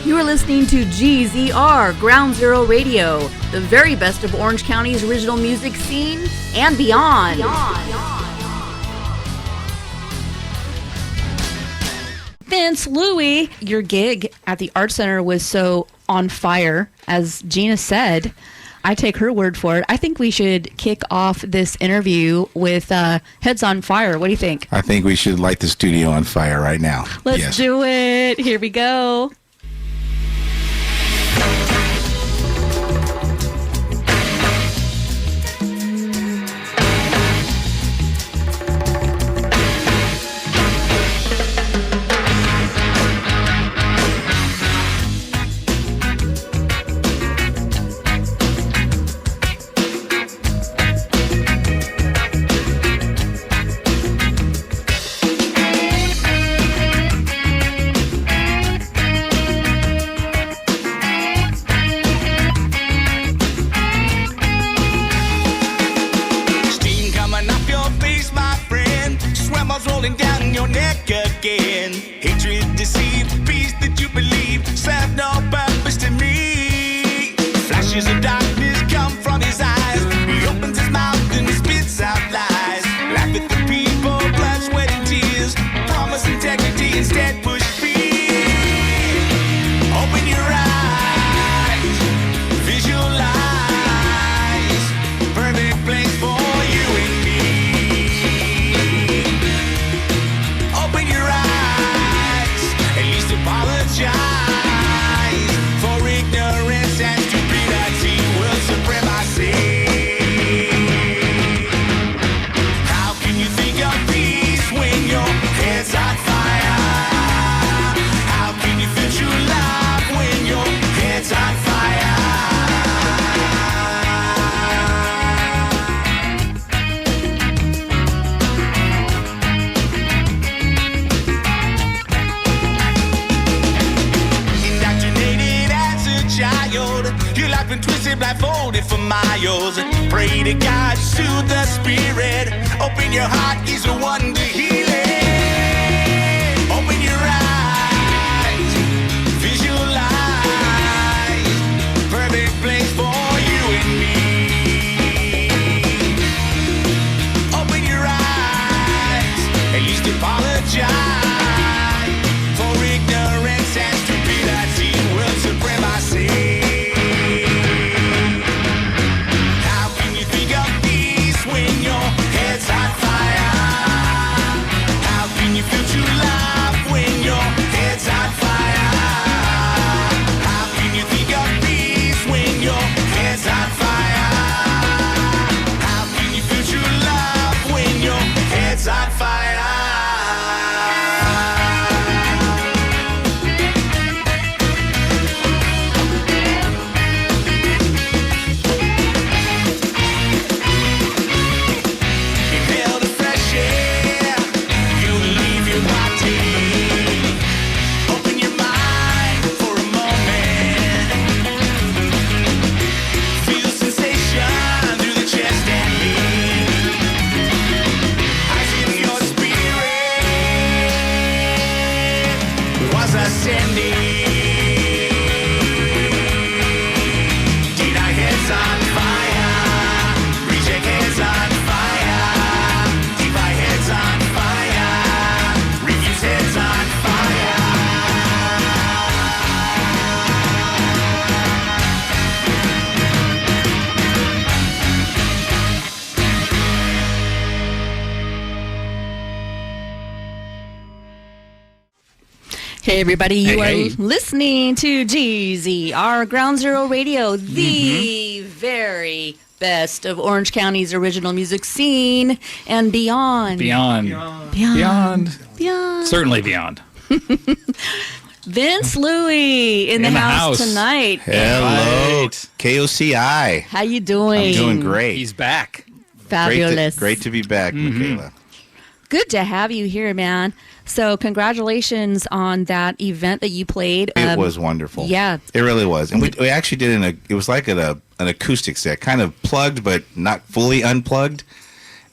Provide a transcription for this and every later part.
You are listening to GZR, Ground Zero Radio, the very best of Orange County's original music scene and beyond. Vince Lui, your gig at the Art Center was so on fire, as Gina said. I take her word for it. I think we should kick off this interview with Heads on Fire. What do you think? I think we should light the studio on fire right now. Let's do it. Here we go. Pray to God, soothe the spirit. Open your heart, He's the one to heal it. Open your eyes, visualize perfect place for you and me. Open your eyes, at least apologize for ignorance and stupidity. World supremacy. Hey everybody, you are listening to GZR Ground Zero Radio, the very best of Orange County's original music scene and beyond. Beyond. Certainly beyond. Vince Lui in the house tonight. Hello, KOCI. How you doing? I'm doing great. He's back. Fabulous. Great to be back, Michaela. Good to have you here, man. So congratulations on that event that you played. It was wonderful. Yeah. It really was. And we actually did it was like an acoustic set, kind of plugged but not fully unplugged.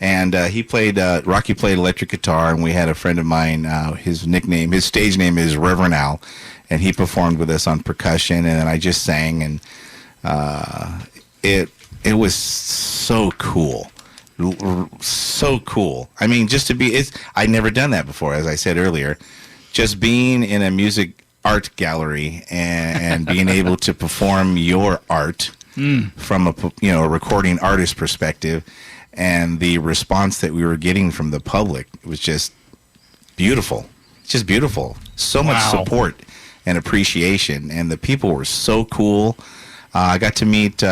And Rocky played electric guitar, and we had a friend of mine, his stage name is Reverend Al, and he performed with us on percussion, and then I just sang, and it was so cool. So cool. I mean, I'd never done that before, as I said earlier. Just being in a music art gallery and being able to perform your art from a recording artist perspective, and the response that we were getting from the public was just beautiful. Just beautiful. So much support and appreciation, and the people were so cool. I got to meet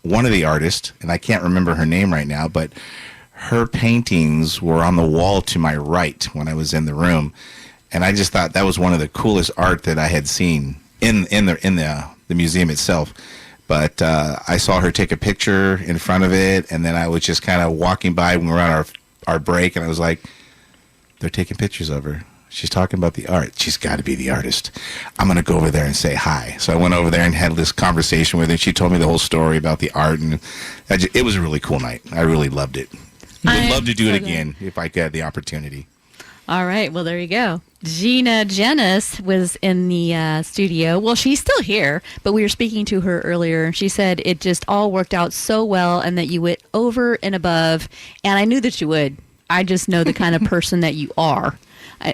one of the artists, and I can't remember her name right now, but her paintings were on the wall to my right when I was in the room, and I just thought that was one of the coolest art that I had seen in the museum itself. But I saw her take a picture in front of it, and then I was just kind of walking by when we were on our break, and I was like, they're taking pictures of her. She's talking about the art. She's got to be the artist. I'm going to go over there and say hi. So I went over there and had this conversation with her. She told me the whole story about the art, and it was a really cool night. I really loved it. Would love to do it again if I had the opportunity. All right. Well, there you go. Gina Jenness was in the studio. Well, she's still here, but we were speaking to her earlier. She said it just all worked out so well and that you went over and above. And I knew that you would. I just know the kind of person that you are.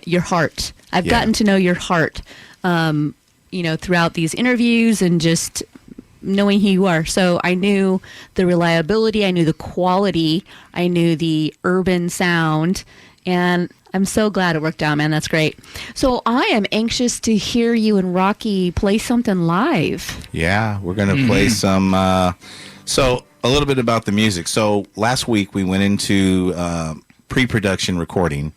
Your heart. I've gotten to know your heart, throughout these interviews and just knowing who you are. So I knew the reliability. I knew the quality. I knew the urban sound. And I'm so glad it worked out, man. That's great. So I am anxious to hear you and Rocky play something live. Yeah, we're going to play some. So a little bit about the music. So last week we went into pre-production recording.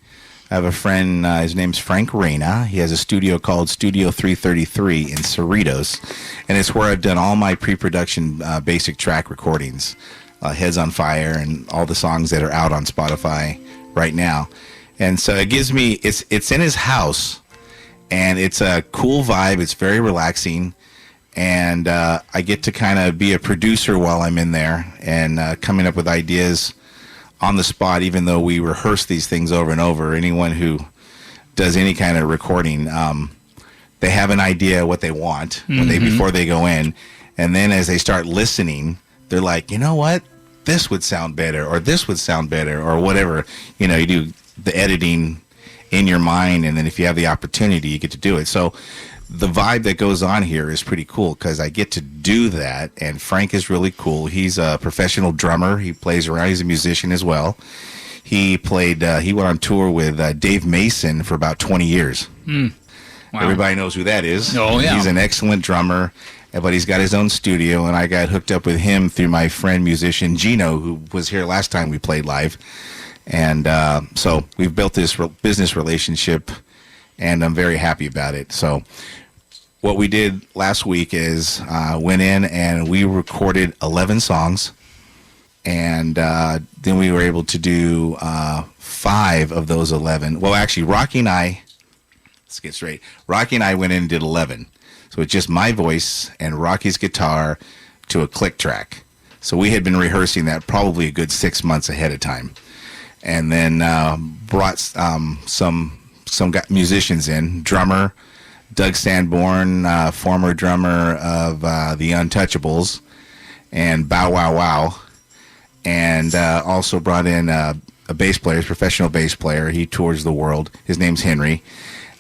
I have a friend, his name's Frank Reyna. He has a studio called Studio 333 in Cerritos, and it's where I've done all my pre-production basic track recordings, Heads on Fire, and all the songs that are out on Spotify right now. And so it gives me, it's in his house, and it's a cool vibe. It's very relaxing, and I get to kind of be a producer while I'm in there and coming up with ideas on the spot, even though we rehearse these things over and over. Anyone who does any kind of recording, they have an idea what they want before they go in, and then as they start listening, they're like, you know what, this would sound better, or this would sound better, or whatever. You do the editing in your mind, and then if you have the opportunity, you get to do it. So the vibe that goes on here is pretty cool because I get to do that, and Frank is really cool. He's a professional drummer. He plays around. He's a musician as well. He went on tour with Dave Mason for about 20 years. Wow. Everybody knows who that is. Oh, yeah. He's an excellent drummer, but he's got his own studio, and I got hooked up with him through my friend musician Gino, who was here last time we played live. And so we've built this business relationship, and I'm very happy about it. So what we did last week is went in and we recorded 11 songs, and then we were able to do 5 of those 11. Well, actually, Rocky and I went in and did 11. So it's just my voice and Rocky's guitar to a click track. So we had been rehearsing that probably a good 6 months ahead of time. And then brought some musicians in. Drummer Doug Sanborn, former drummer of the Untouchables, and Bow Wow Wow, and also brought in a bass player, professional bass player. He tours the world. His name's Henry,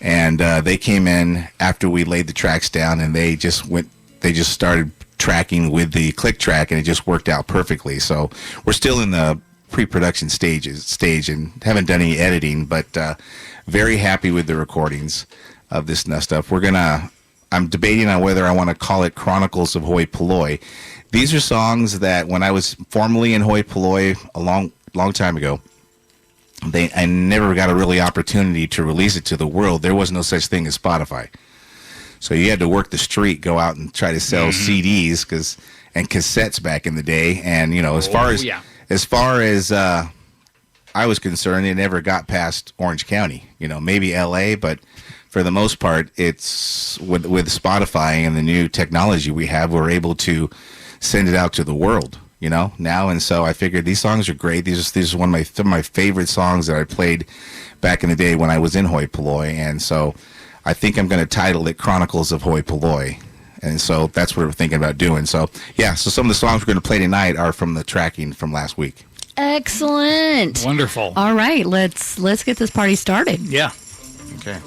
and they came in after we laid the tracks down, and they just started tracking with the click track, and it just worked out perfectly. So we're still in the pre-production stage and haven't done any editing, but very happy with the recordings of this stuff. I'm debating on whether I want to call it Chronicles of Hoi Polloi. These are songs that when I was formerly in Hoi Polloi a long time ago, I never got a really opportunity to release it to the world. There was no such thing as Spotify. So you had to work the street, go out and try to sell CDs and cassettes back in the day. And, as far as I was concerned, it never got past Orange County, maybe LA, but for the most part, it's with Spotify and the new technology we have, we're able to send it out to the world. now. And so I figured these songs are great. These are some of my favorite songs that I played back in the day when I was in Hoi Polloi. And so I think I'm going to title it Chronicles of Hoi Polloi. And so that's what we're thinking about doing. So, yeah, so some of the songs we're going to play tonight are from the tracking from last week. Excellent. Wonderful. All right, let's get this party started. Yeah. Okay.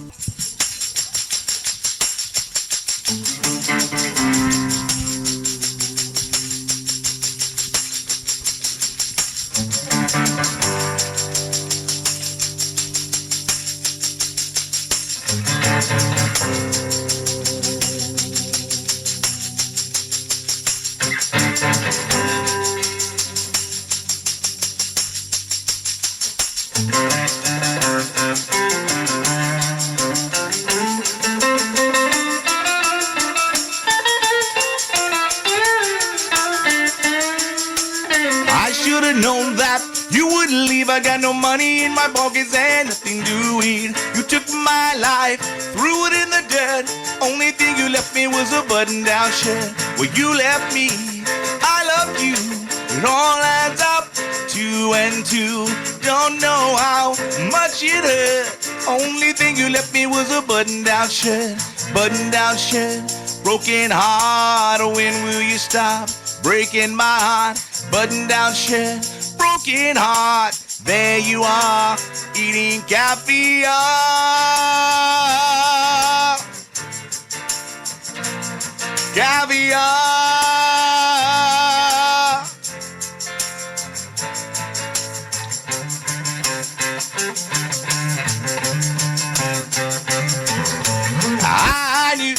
I should have known that you wouldn't leave. I got no money in my pockets and nothing to eat. You took my life, threw it in the dirt. Only thing you left me was a button-down shirt. Well, you left me, I loved you. It all adds up, 2 and 2. Don't know how much it hurt. Only thing you left me was a button-down shirt. Button-down shirt, broken heart. When will you stop breaking my heart? Button-down shirt, broken heart. There you are, eating caviar. Caviar. I knew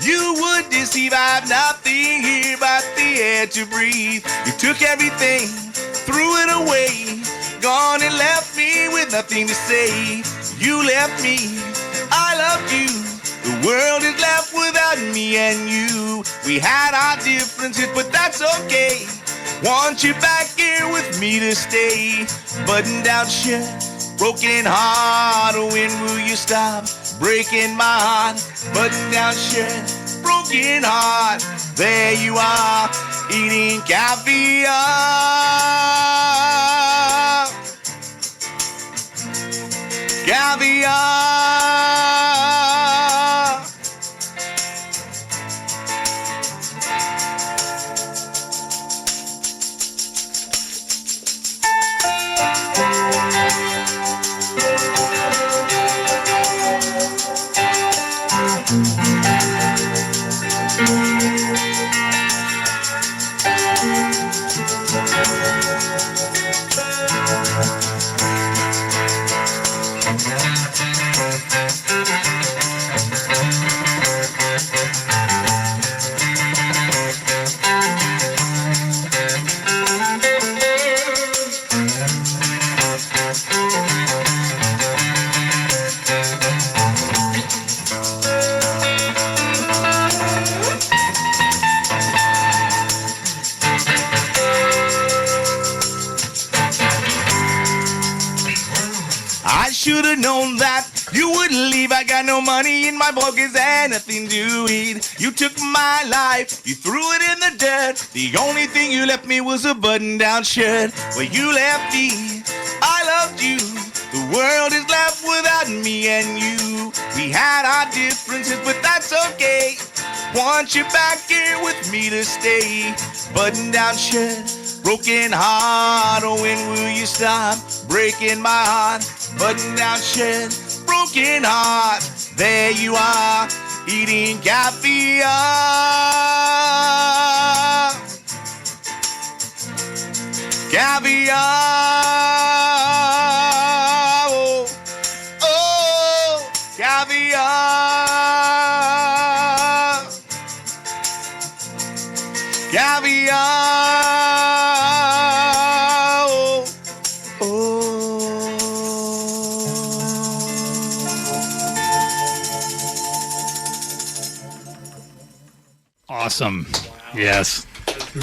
you would deceive. I have nothing here but the air to breathe. You took everything, threw it away, gone and left me with nothing to say. You left me, I loved you. The world is left without me and you. We had our differences, but that's okay. Want you back here with me to stay. Button-down shirt, broken heart. When will you stop breaking my heart? Button-down shirt, broken heart. There you are, eating caviar. Caviar. I should have known that you wouldn't leave. I got no money in my pockets and nothing to eat. You took my life, you threw it in the dirt. The only thing you left me was a button-down shirt. Well, you left me, I loved you. The world is left without me and you. We had our differences, but that's okay. Want you back here with me to stay. Button-down shirt, broken heart. When will you stop breaking my heart? Button-down shirt, broken heart. There you are, eating caviar. Caviar. Oh, oh, caviar. Caviar. Oh, oh. Awesome. Yes.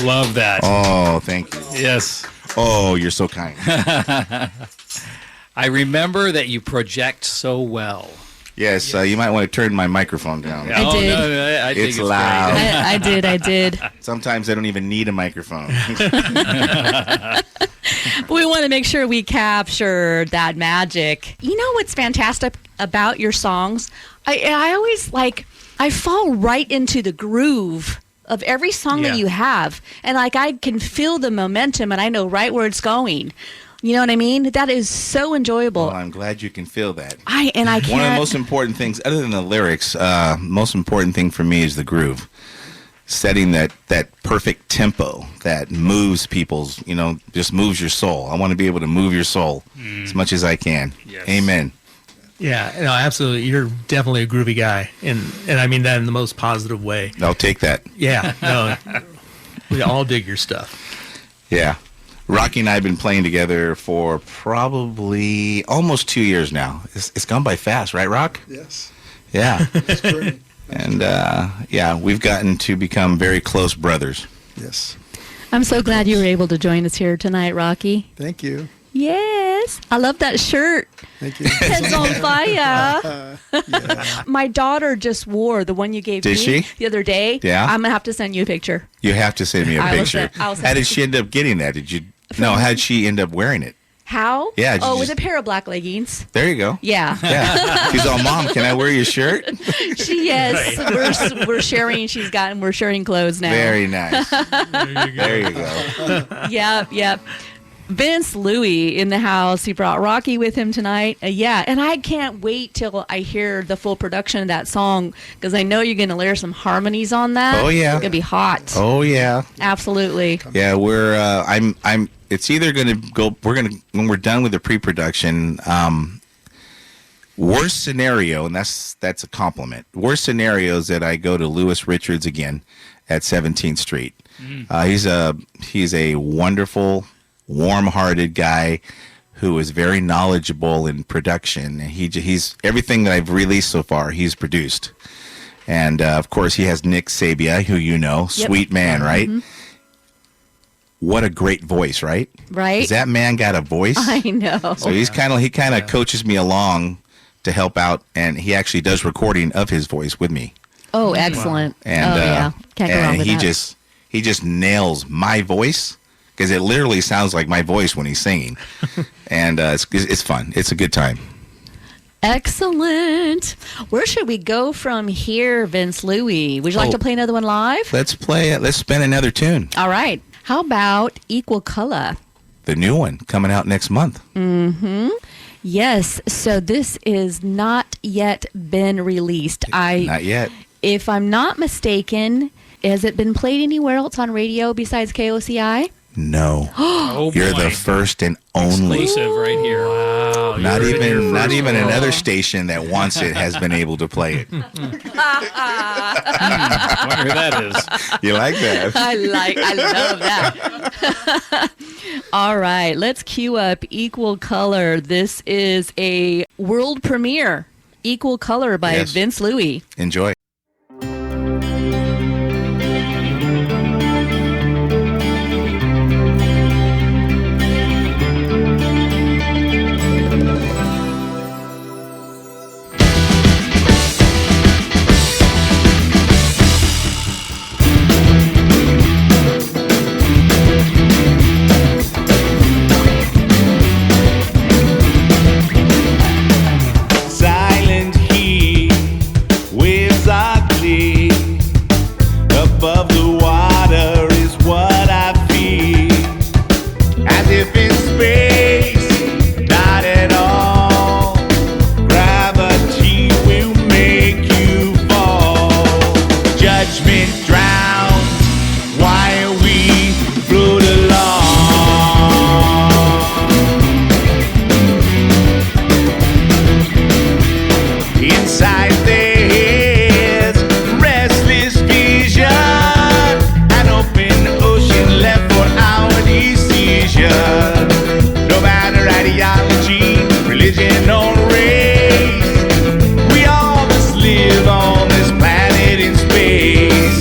Love that. Oh, thank you. Yes. Oh, you're so kind. I remember that you project so well. Yes, you might want to turn my microphone down. I did. No, I think It's it's loud. great. I did. Sometimes I don't even need a microphone. But we want to make sure we capture that magic. You know what's fantastic about your songs? I always I fall right into the groove of every song Yeah. that you have. And like I can feel the momentum and I know right where it's going. You know what I mean? That is so enjoyable. Well, I'm glad you can feel that. I can't. One of the most important things, other than the lyrics, most important thing for me is the groove. Setting that perfect tempo that moves people's, just moves your soul. I want to be able to move your soul as much as I can. Yes. Amen. Yeah, no, absolutely. You're definitely a groovy guy, and I mean that in the most positive way. I'll take that. Yeah, no, we all dig your stuff. Yeah. Rocky and I have been playing together for probably almost 2 years now. It's gone by fast, right, Rock? Yes. Yeah. That's great. And, we've gotten to become very close brothers. Yes. I'm so glad you were able to join us here tonight, Rocky. Thank you. Yes. I love that shirt. Thank you. Heads on fire. Yeah. My daughter just wore the one you gave Did me she? the other day. Yeah? I'm going to have to send you a picture. You have to send me a I will picture. send- I'll send How it did to she end up getting that? No, how did she end up wearing it? How? Yeah, did Oh, you with just- a pair of black leggings. There you go. Yeah. Yeah. She's all, Mom, can I wear your shirt? Yes. We're sharing. We're sharing clothes now. Very nice. There you go. Yep. Vince Lui in the house. He brought Rocky with him tonight. And I can't wait till I hear the full production of that song because I know you're going to layer some harmonies on that. Oh, yeah. It's going to be hot. Oh, yeah. Absolutely. Yeah, we're it's either going to go, when we're done with the pre-production, worst scenario, and that's a compliment. Worst scenario is that I go to Louis Richards again at 17th Street. He's a wonderful, warm-hearted guy who is very knowledgeable in production. And he's everything that I've released so far, he's produced. And of course, he has Nick Sabia, who you know, Yep. sweet man, right? What a great voice, right? Right? Has that man got a voice? I know. So he kind of coaches me along to help out, and he actually does recording of his voice with me. Oh, excellent. And yeah. Can't go wrong and with he that. just nails my voice because it literally sounds like my voice when he's singing, and it's fun. It's a good time. Excellent. Where should we go from here, Vince Lui? Would you like to play another one live? Let's play it. Let's spin another tune. All right. How about Equal Color? The new one coming out next month. Yes. So this is not yet been released. Not yet. If I'm not mistaken, has it been played anywhere else on radio besides KOCI? No, Oh, you're boy. the first and only. Exclusive right here. Wow. Not you're even first. another station that wants it has been able to play it. Wonder who that is. You like that? I love that. All right, let's cue up Equal Color. This is a world premiere. Equal Color by Yes. Vince Lui. Enjoy. Silent heat, waves are clear. Above the water is what I feel. As if in space, not at all. Gravity will make you fall. Judgment drowns while we float along. Inside their heads, restless vision, an open ocean left for our decision. No matter ideology, religion or race, we all must live on this planet in space.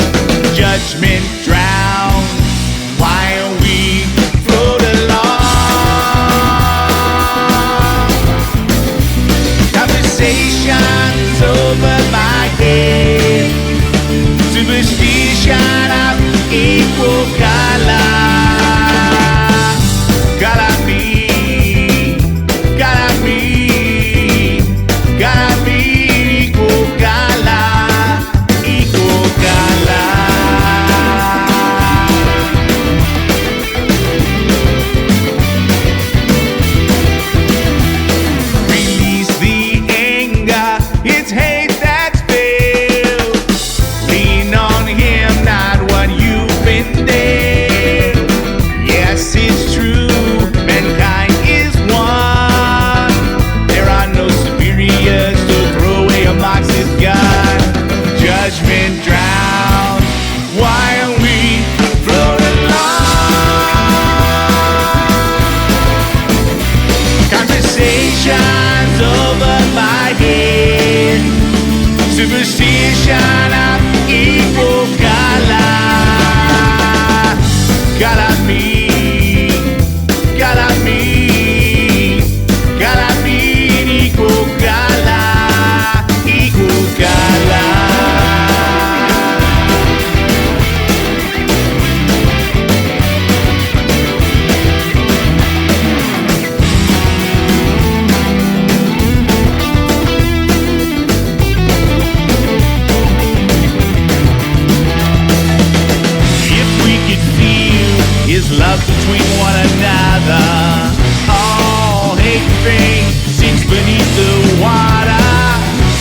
everything sinks beneath the water.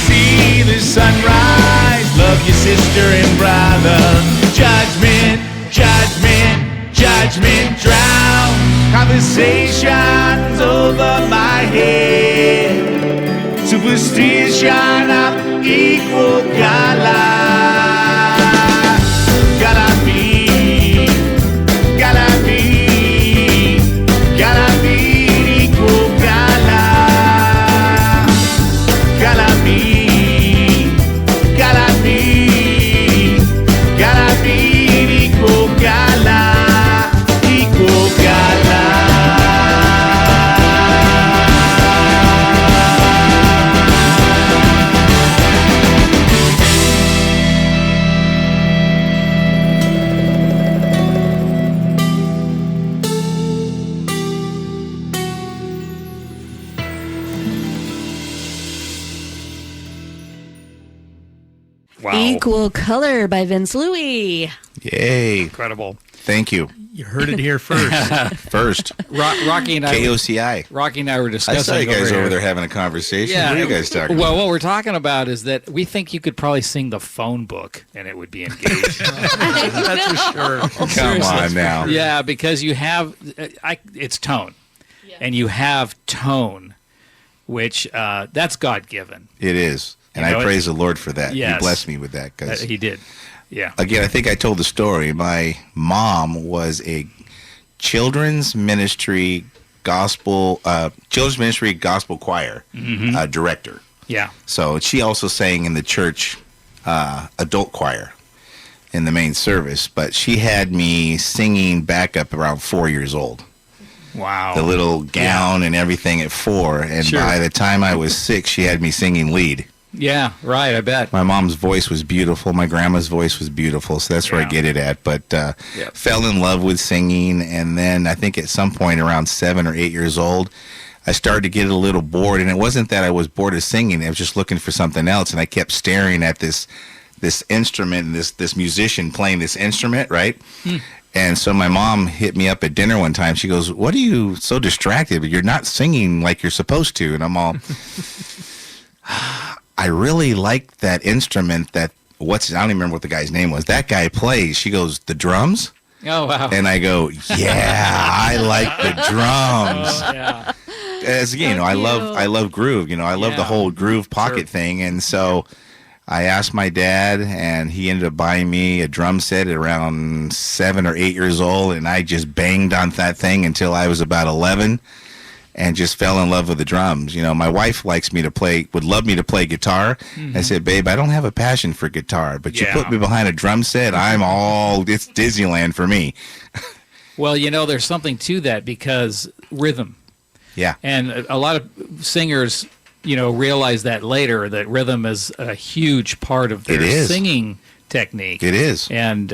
See the sunrise, love your sister and brother. Judgment, judgment, judgment drown. Conversations over my head. Superstition of equal color. Gotta be, gotta be, gotta be equal color. Gotta be, gotta be, gotta be equal color. Equal color. Wow. Equal Color by Vince Lui. Yay. Incredible. Thank you. You heard it here first. First, Rocky and I. KOCI. Rocky and I were I discussing. saw you guys here. over there having a conversation. Yeah. What are you guys talking Well, about? what we're talking about is that we think you could probably sing the phone book and it would be engaged. That's for sure. Come Seriously. on now. Yeah, because you have, it's tone, and you have tone, which that's God given. It is. And You know, I praise the Lord for that. Yes. He blessed me with that. Because, He did. Yeah. again, I think I told the story. My mom was a children's ministry gospel choir director. Yeah. So she also sang in the church adult choir in the main service, but she had me singing backup around 4 years old. Wow. The little gown and everything at 4, and Sure. by the time I was 6, she had me singing lead. Yeah, right, I bet. My mom's voice was beautiful. My grandma's voice was beautiful, so that's where I Yeah. get it at. But Yep. fell in love with singing, and then I think at some point around 7 or 8 years old, I started to get a little bored. And it wasn't that I was bored of singing; I was just looking for something else. And I kept staring at this instrument and this musician playing this instrument, right? And so my mom hit me up at dinner one time. She goes, "What are you so distracted? You're not singing like you're supposed to." And I'm all, I really like that instrument that I don't even remember what the guy's name was. That guy plays. She goes, "The drums?" Oh, wow. And I go, "Yeah, I like the drums." Yeah. As you know, I love groove. You know, I love the Yeah. whole groove pocket Sure. thing. And so I asked my dad, and he ended up buying me a drum set at around 7 or 8 years old, and I just banged on that thing until I was about 11. And just fell in love with the drums. You know, my wife would love me to play guitar. I said, "Babe, I don't have a passion for guitar, but you Yeah. put me behind a drum set, it's Disneyland for me." Well, you know, there's something to that because rhythm. Yeah. And a lot of singers, you know, realize that later, that rhythm is a huge part of It their is. singing technique. It is. And,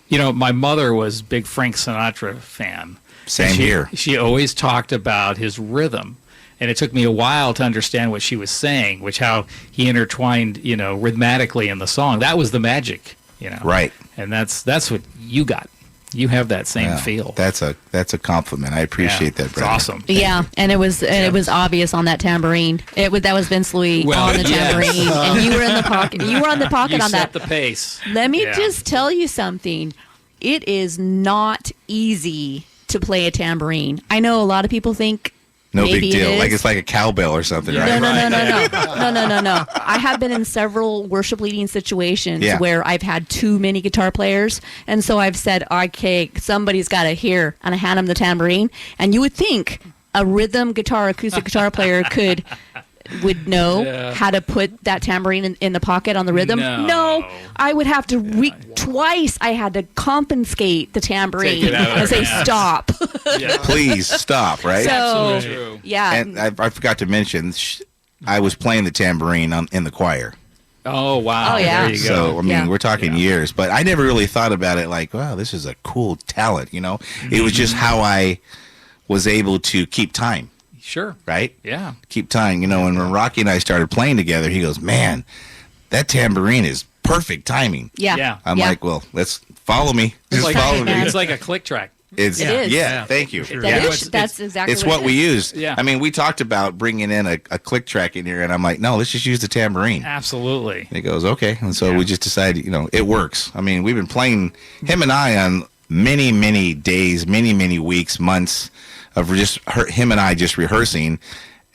you know, my mother was a big Frank Sinatra fan. Same And here. She always talked about his rhythm. And it took me a while to understand what she was saying, how he intertwined, you know, rhythmatically in the song. That was the magic, you know. Right. And that's what you got. You have that same Yeah. feel. That's a compliment. I appreciate that, It's brother. awesome. Yeah, and it was obvious on that tambourine. That was Vince Lui Well, on the yes. tambourine, and you were in the pocket. You were on the pocket You on set that. the pace. Let me Yeah. just tell you something. It is not easy to play a tambourine. I know a lot of people think No maybe big deal. it is. Like it's like a cowbell or something, Yeah. right? No. I have been in several worship leading situations Yeah. where I've had too many guitar players, and so I've said, "Okay, somebody's got to hear," and I hand them the tambourine. And you would think a rhythm guitar, acoustic guitar player would know Yeah. how to put that tambourine in the pocket on the rhythm. No. I would have to twice. I had to confiscate the tambourine Take it out of and say, their hands. "Stop." Yeah. Please stop, right? So Absolutely true. yeah, And I forgot to mention, I was playing the tambourine in the choir. Oh, wow. Oh, yeah. There you go. So, I mean, Yeah. we're talking years, but I never really thought about it like, wow, this is a cool talent, you know? It was just how I was able to keep time, Sure. right? Yeah. Keep time, you know, and when Rocky and I started playing together, he goes, "Man, that tambourine is perfect timing." yeah, Yeah. I'm like, "Well, let's follow me. It's Just like, follow me." it's like a click track. It's It is. yeah. Thank you. Sure. That Yeah. is- that's exactly It's what it we is. use. Yeah. I mean, we talked about bringing in a click track in here, and I'm like, no, let's just use the tambourine. Absolutely. And he goes, okay. And so we just decided, it works. I mean, we've been playing, him and I, on many, many days, many weeks, months of just him and I just rehearsing.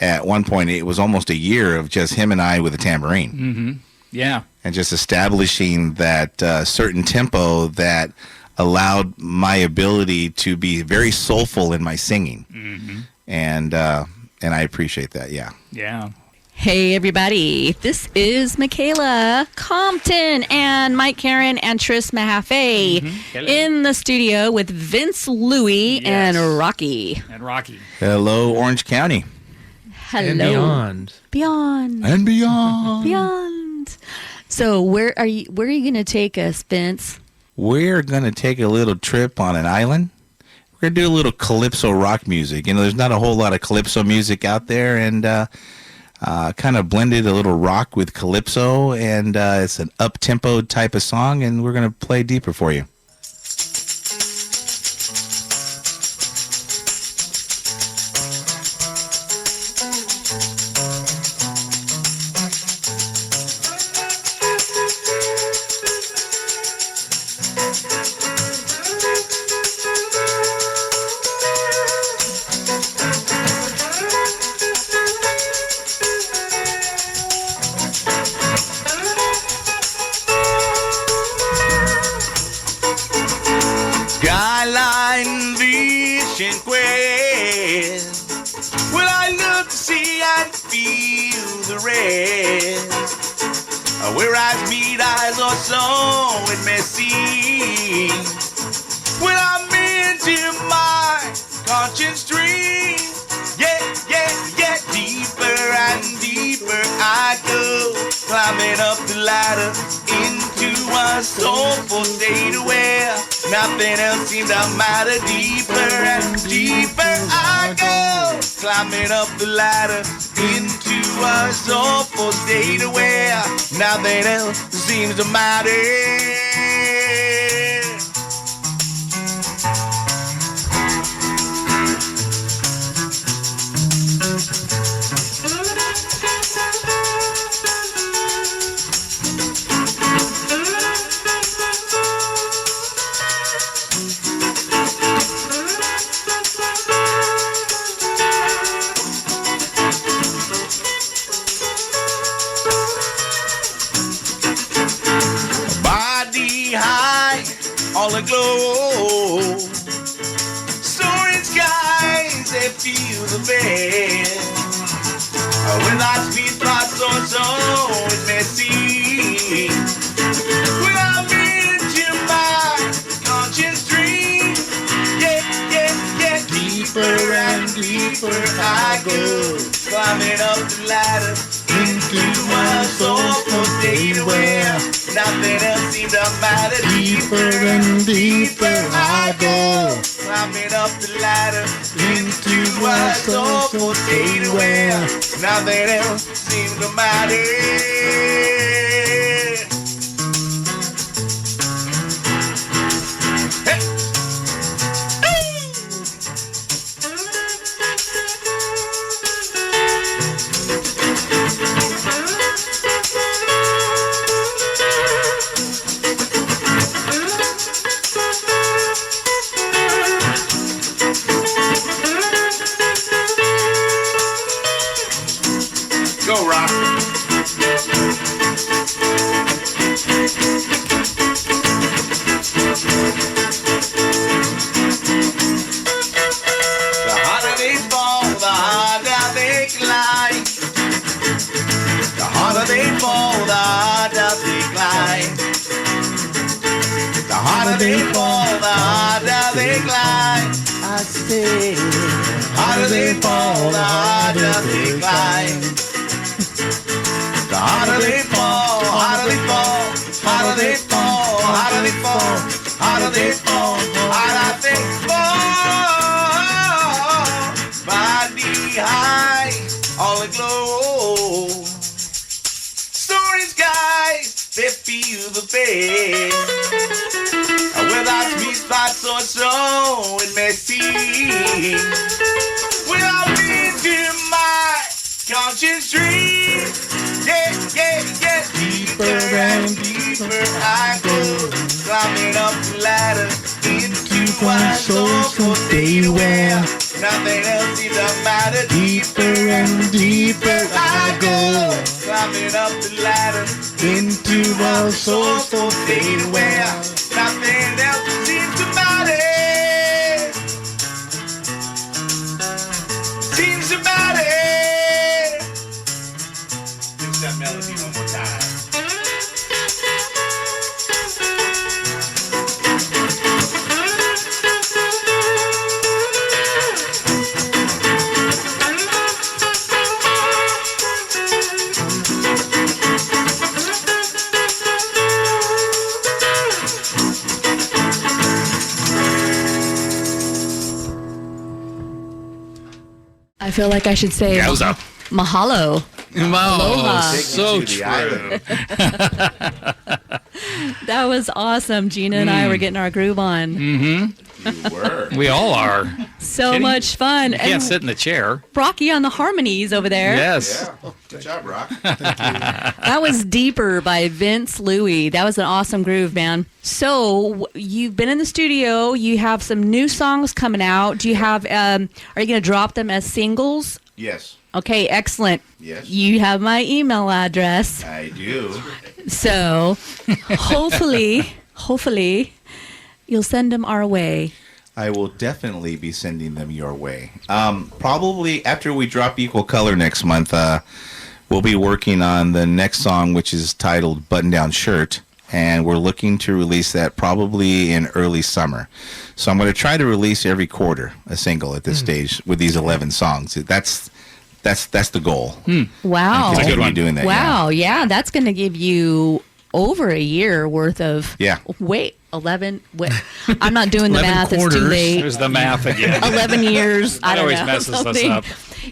At one point, it was almost a year of just him and I with a tambourine. Yeah. And just establishing that certain tempo that allowed my ability to be very soulful in my singing. And I appreciate that. Yeah. Yeah. Hey, everybody. This is Michaela Compton and Mike Karen and Tris Mahaffey Hello. in the studio with Vince Lui Yes. and Rocky. And Rocky. Hello, Orange County. Hello. And beyond. Beyond. And beyond. Beyond. So where are you going to take us, Vince? We're going to take a little trip on an island. We're going to do a little calypso rock music. There's not a whole lot of calypso music out there, and kind of blended a little rock with calypso, and it's an up-tempo type of song, and we're going to play deeper for you. Skyline vision quest. Well, I look to see and feel the rest. Where eyes meet eyes or so it may seem. Well, I'm into my conscience dream. Yeah. Deeper and deeper I go, climbing up the ladder into a soulful state where nothing else seems to matter. Deeper and deeper I go, climbing up the ladder into a soulful state where nothing else seems to matter. Body high, all aglow. Soaring skies, they feel the best. When I speed thoughts so it may seem. When I'm into my conscience dream. Yeah. Deeper and deeper I go, climbing up the ladder into my soulful state where nothing else seems to matter. Deeper and deeper I go, climbing up the ladder into my soulful state where nothing else seems to matter. Go, Rock. The harder they fall, the harder they climb. The harder they fall, the harder they climb. The harder they fall, the harder they climb. I say, harder they fall, the harder they climb. The harder they fall, harder they fall, harder they fall, harder they fall, harder they fall, harder they fall. Body high, all aglow. Soaring skies, they feel the pain. Without me Thoughts so and messy. Well, I've been to my conscious dream. Yeah. Deeper and deeper I go, climbing up the ladder into my soulful state where nothing else seems to matter. Deeper and deeper I go, climbing up the ladder into my soulful state where nothing else seems to matter. Seems to matter. Use that melody one more time. I feel like I should say Yowza. mahalo. Aloha. So To the true. island. That was awesome. Gina and I were getting our groove on. You were. We all are. So Kidding? much fun. You can't And sit in the chair. Rocky on the harmonies over there. Yes. Yeah. Good job, Rock. That was Deeper by Vince Lui. That was an awesome groove, man. So you've been in the studio. You have some new songs coming out. Do you have? Are you going to drop them as singles? Yes, Okay, excellent. Yes. You have my email address. I do. So hopefully, you'll send them our way. I will definitely be sending them your way. Probably after we drop Equal Color next month, we'll be working on the next song, which is titled Button Down Shirt, and we're looking to release that probably in early summer. So I'm going to try to release every quarter a single at this stage with these 11 songs. That's the goal. Wow. That's a good one. Doing that. Wow, yeah, that's going to give you over a year worth of. Yeah. Wait, 11. Wait, I'm not doing the 11 math. It's too quarters. late. There's the math again. 11 years. I That don't always know. messes us something. up.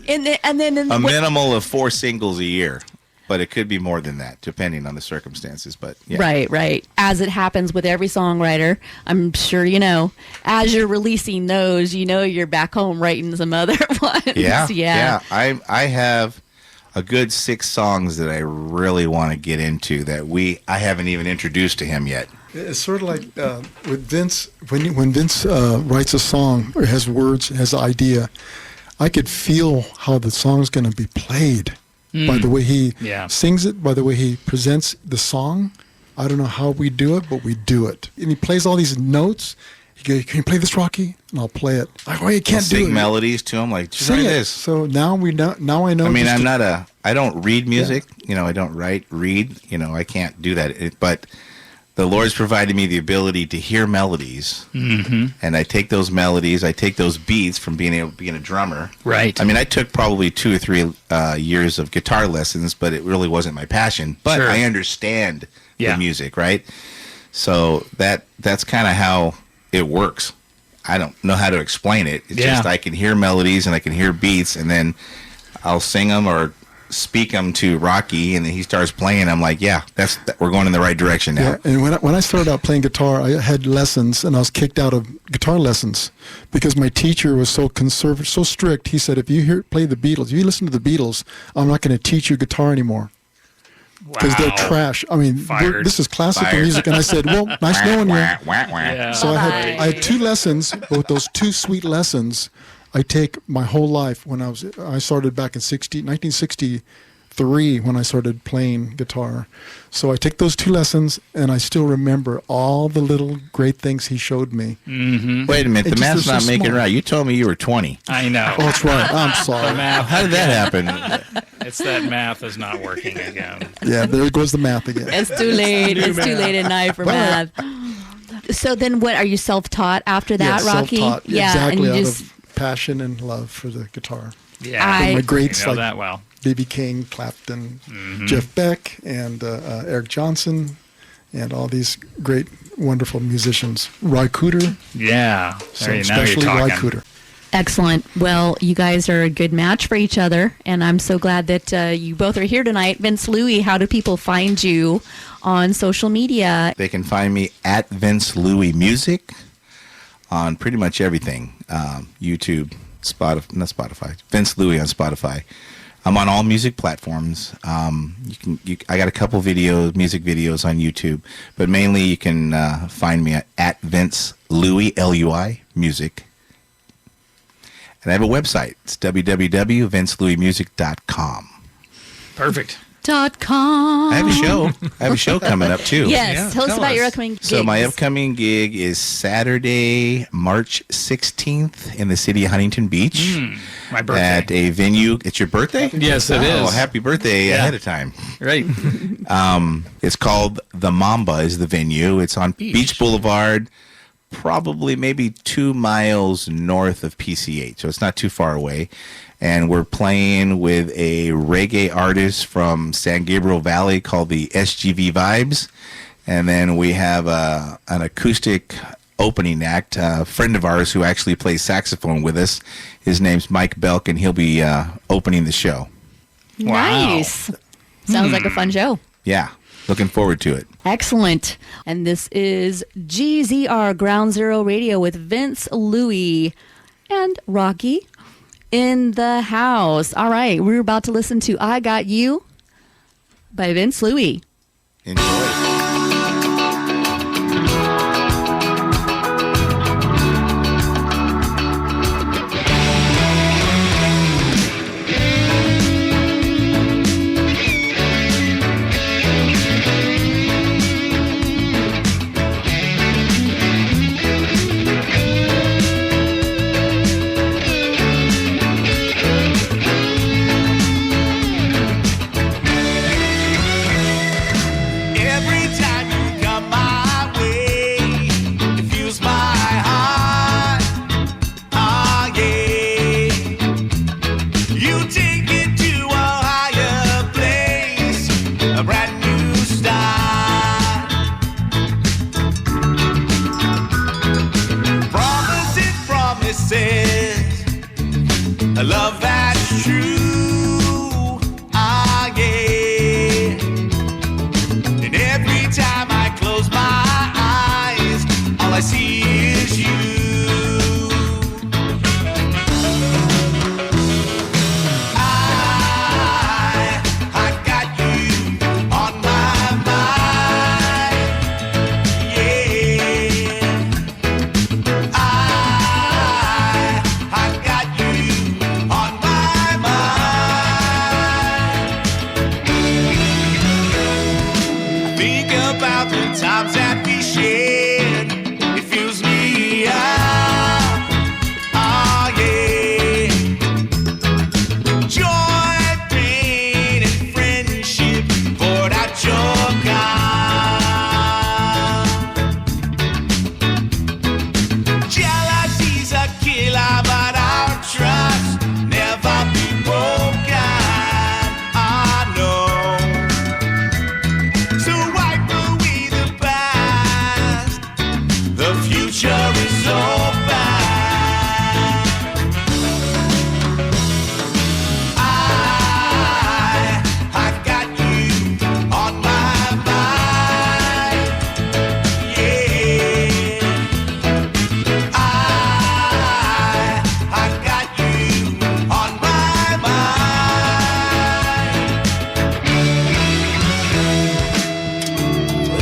And then A minimal of 4 singles a year, but it could be more than that depending on the circumstances. But yeah. Right. As it happens with every songwriter, I'm sure you know. As you're releasing those, you know you're back home writing some other ones. Yeah. I have a good 6 songs that I really want to get into that I haven't even introduced to him yet. It's sort of like with Vince, when Vince writes a song or has words, has an idea, I could feel how the song's going to be played by the way he Yeah. sings it, by the way he presents the song. I don't know how we do it, but we do it. And he plays all these notes. He goes, "Can you play this, Rocky?" And I'll play it. I go, "Hey, you can't do Sing it." melodies to him, like, just Sing try it. this. So now now I know. I mean, just I don't read music, I don't read, I can't do that. But the Lord's provided me the ability to hear melodies, and I take those melodies, I take those beats from being a drummer. Right. I mean, I took probably 2 or 3 years of guitar lessons, but it really wasn't my passion. But Sure. I understand Yeah. the music, right? So that's kind of how it works. I don't know how to explain it. It's Yeah. just I can hear melodies and I can hear beats, and then I'll sing them or speak them to Rocky, and then he starts playing. I'm like, yeah, we're going in the right direction now. Yeah, and when I started out playing guitar, I had lessons, and I was kicked out of guitar lessons because my teacher was so conservative, so strict. He said, if you play the Beatles, if you listen to the Beatles, I'm not going to teach you guitar anymore because they're Wow. trash. I mean, Fired. this is classical Fired. music. And I said, well, nice knowing you. Yeah. So I had 2 lessons, but with those 2 sweet lessons, I take my whole life. When I started back in 1963 when I started playing guitar. So I take those 2 lessons, and I still remember all the little great things he showed me. Wait a minute, It the just math's is so not making small. right. You told me you were 20. I know. Oh, that's right. I'm sorry. Math. How did that happen? It's that math is not working again. Yeah, there goes the math again. It's too late. It's too late at night for math. So then, what are you self-taught after that, Yeah, Rocky? self-taught, Yeah, exactly, and you out just of passion and love for the guitar. Yeah. I- My greats You know like that well. B.B. King, Clapton, Mm-hmm. Jeff Beck, and Eric Johnson, and all these great, wonderful musicians. Ry Cooder, Yeah. so There you, now you're especially Ry talking. Cooder. excellent. Well, you guys are a good match for each other, and I'm so glad that you both are here tonight. Vince Lui, how do people find you on social media? They can find me at Vince Lui Music on pretty much everything. YouTube, Spotify, not Spotify, Vince Lui on Spotify. I'm on all music platforms. I got a couple music videos on YouTube, but mainly you can find me at Vince Lui, Lui, music. And I have a website. It's www.vinceluimusic.com. Perfect. .com. I have a show. I have a show coming up too. Yes, Yeah, tell us tell about your us. upcoming gigs. So my upcoming gig is Saturday, March 16th in the city of Huntington Beach. My birthday. At a venue. It's your birthday? Yes, it Oh, is. happy birthday Yeah. ahead of time. Right. It's called The Mamba is the venue. It's on Beach Boulevard, probably maybe 2 miles north of PCH, so it's not too far away. And we're playing with a reggae artist from San Gabriel Valley called the SGV Vibes. And then we have an acoustic opening act, a friend of ours who actually plays saxophone with us. His name's Mike Belk, and he'll be opening the show. Nice. Sounds like a fun show. Yeah, looking forward to it. Excellent. And this is GZR Ground Zero Radio with Vince Lui and Rocky in the house. All right, we're about to listen to I Got You by Vince Lui. Enjoy. Every time you come my way, it fills my heart. Ah, yeah. You take it to a higher place, a brand new start. Promises, a love that's true. Ah, yeah. And every time I close my eyes, all I see is you. I got you on my mind. Yeah. I got you on my mind. Think about the times that we shared. It fills me up. Oh, yeah. Joy, pain, and friendship poured out your cup. Jealousy's a killer, but our trust never be broken. I know. So wipe away the past. The future is open. I've got you on my mind. Yeah. I've got you on my mind.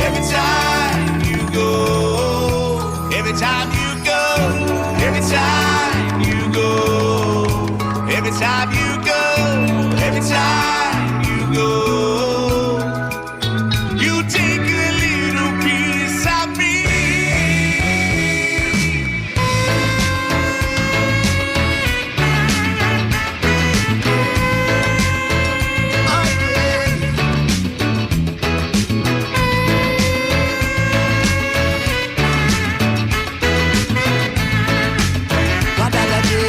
Every time you go, every time you go, every time you go, every time you go, every time you go, you take a little piece of me. What I do?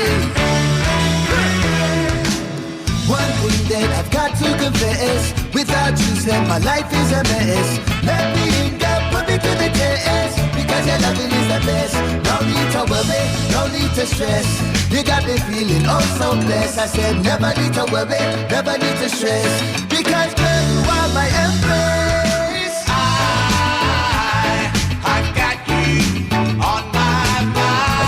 One thing that I've got to confess, without you said my life is a mess. Let me in, girl, put me to the test, because your loving is the best. No need to worry, no need to stress. You got me feeling oh so blessed. I said never need to worry, never need to stress, because girl, you are my empress. I got you on my mind.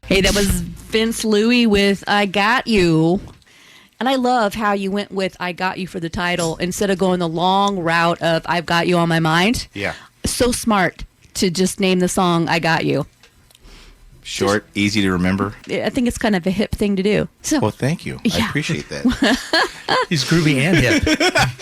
Hey, that was Vince Lui with I Got You. And I love how you went with I Got You for the title instead of going the long route of I've Got You on My Mind. Yeah. So smart to just name the song I Got You. Short, easy to remember. I think it's kind of a hip thing to do. So Well, thank you. I Yeah. appreciate that. He's groovy and hip.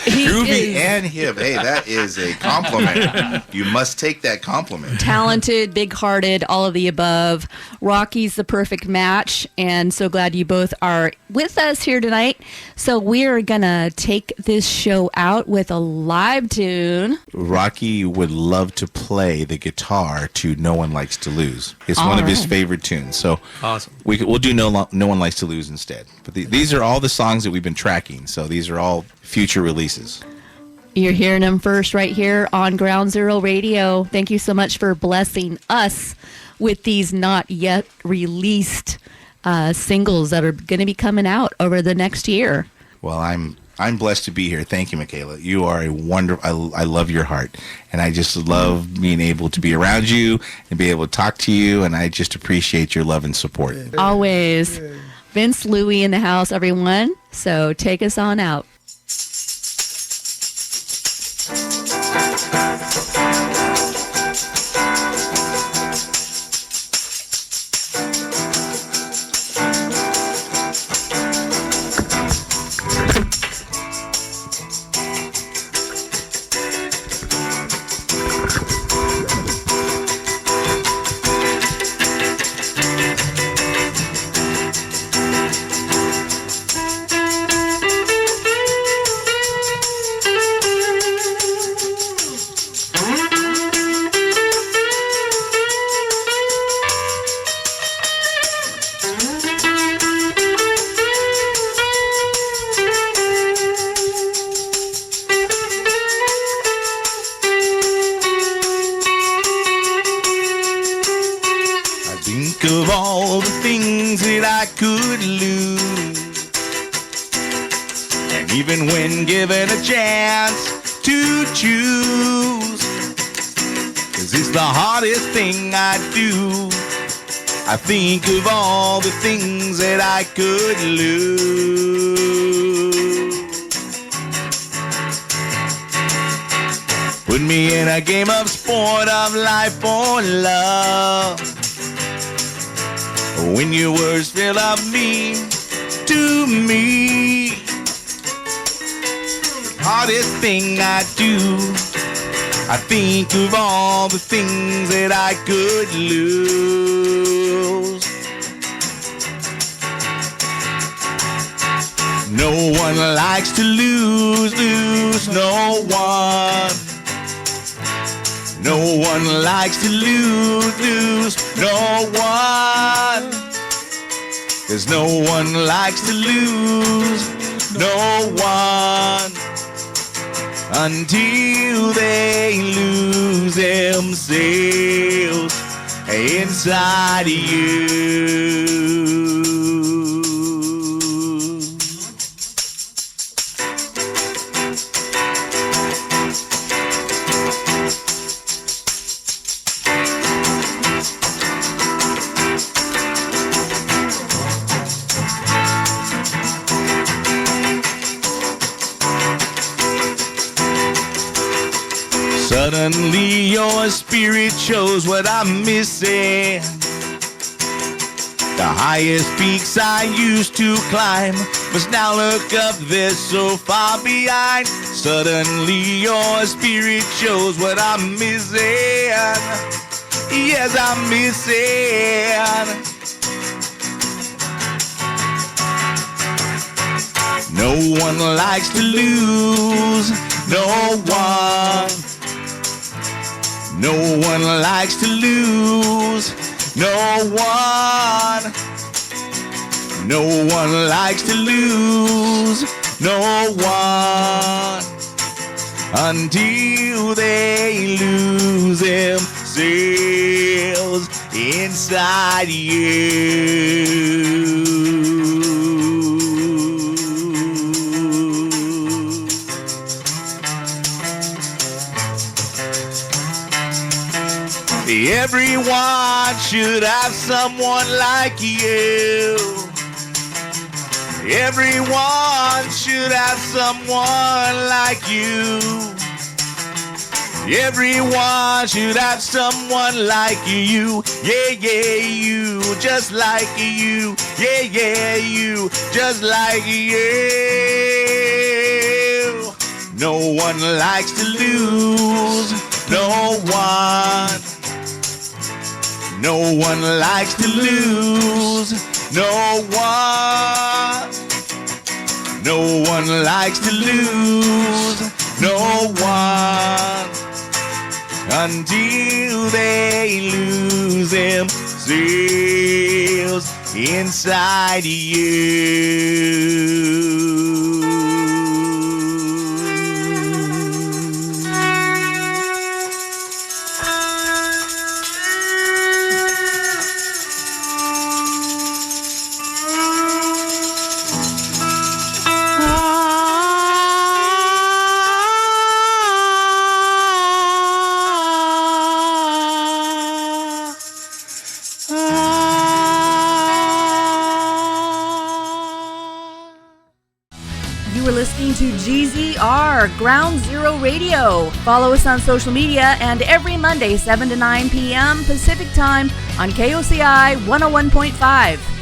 he Groovy is and hip. Hey, that is a compliment. You must take that compliment. talented, big-hearted, all of the above. Rocky's the perfect match, and so glad you both are with us here tonight. So we're gonna take this show out with a live tune. Rocky would love to play the guitar to "No One Likes to Lose." It's one of his right. favorite tunes. So Awesome. we'll do "No One Likes to Lose" instead. But these are all the songs that we've been tracking. So these are all future releases. You're hearing them first right here on Ground Zero Radio. Thank you so much for blessing us with these not yet released singles that are going to be coming out over the next year. Well, I'm blessed to be here. Thank you, Michaela. You are a wonderful. I love your heart, and I just love being able to be around you and be able to talk to you. And I just appreciate your love and support. Always. Vince Lui in the house, everyone. So take us on out. Think of all the things that I could lose. And even when given a chance to choose, 'cause it's the hardest thing I do. I think of all the things that I could lose. Put me in a game of sport, of life or love. When your words feel of me to me, the hardest thing I do, I think of all the things that I could lose. No one likes to lose, no one. No one likes to lose, no one. 'Cause no one likes to lose, no one. Until they lose themselves inside you. Suddenly your spirit shows what I'm missing. The highest peaks I used to climb must now look up, they're so far behind. Suddenly your spirit shows what I'm missing. Yes, I'm missing. No one likes to lose, no one. No one likes to lose, no one. No one likes to lose, no one. Until they lose themselves inside you. Everyone should have someone like you. Everyone should have someone like you. Everyone should have someone like you. Yeah, yeah, you, just like you. Yeah, yeah, you, just like you. No one likes to lose. No one. No one likes to lose. No one. No one likes to lose. No one. Until they lose themselves inside you. Listening to GZR, Ground Zero Radio. Follow us on social media and every Monday, 7 to 9 p.m. Pacific Time on KOCI 101.5.